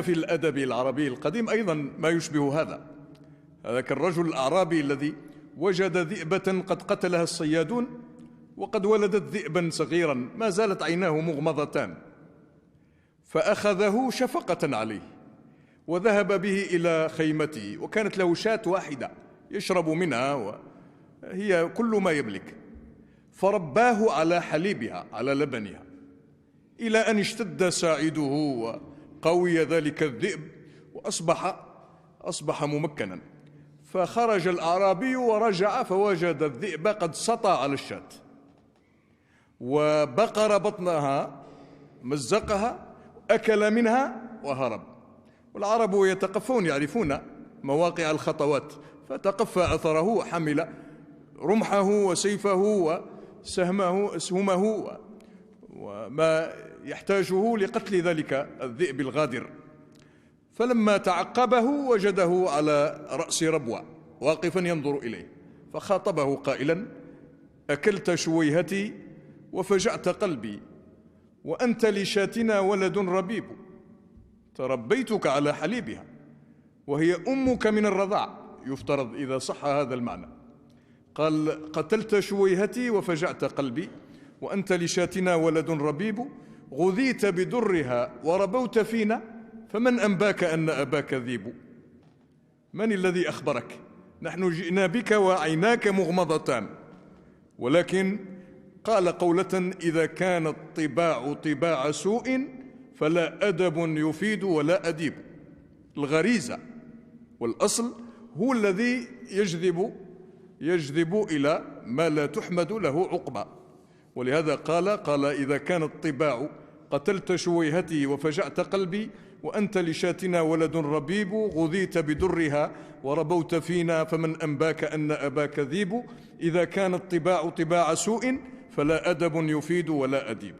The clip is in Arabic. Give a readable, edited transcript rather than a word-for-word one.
في الأدب العربي القديم أيضا ما يشبه هذا. هذاك الرجل الأعرابي الذي وجد ذئبة قد قتلها الصيادون وقد ولدت ذئبا صغيرا ما زالت عيناه مغمضتان، فأخذه شفقة عليه وذهب به إلى خيمته، وكانت له شاة واحدة يشرب منها وهي كل ما يملك، فرباه على حليبها على لبنها إلى أن اشتد ساعده وقوي ذلك الذئب وأصبح ممكنا. فخرج الأعرابي ورجع فوجد الذئب قد سطى على الشاة وبقر بطنها، مزقها، أكل منها وهرب. والعرب يتقفون، يعرفون مواقع الخطوات، فتقفى أثره وحمل رمحه وسيفه وسهمه وما يحتاجه لقتل ذلك الذئب الغادر. فلما تعقبه وجده على رأس ربوة واقفا ينظر إليه، فخاطبه قائلا: أكلت شويهتي وفجعت قلبي، وأنت لشاتنا ولد ربيب، تربيتك على حليبها وهي أمك من الرضاع، يفترض إذا صح هذا المعنى. قال: قتلت شويهتي وفجعت قلبي، وأنت لشاتنا ولد ربيب، غذيت بدرها وربوت فينا، فمن أنباك أن أباك ذيب؟ من الذي أخبرك؟ نحن جئنا بك وعيناك مغمضتان. ولكن قال قولة: إذا كان الطباع طباع سوء فلا أدب يفيد ولا أديب. الغريزة والأصل هو الذي يجذب إلى ما لا تحمد له عقبى. ولهذا قال: إذا كان الطباع قتلت شويهتي وفجعت قلبي، وأنت لشاتنا ولد ربيب، غذيت بدرها وربوت فينا، فمن أنباك أن أباك ذيب. إذا كان الطباع طباع سوء فلا أدب يفيد ولا أديب.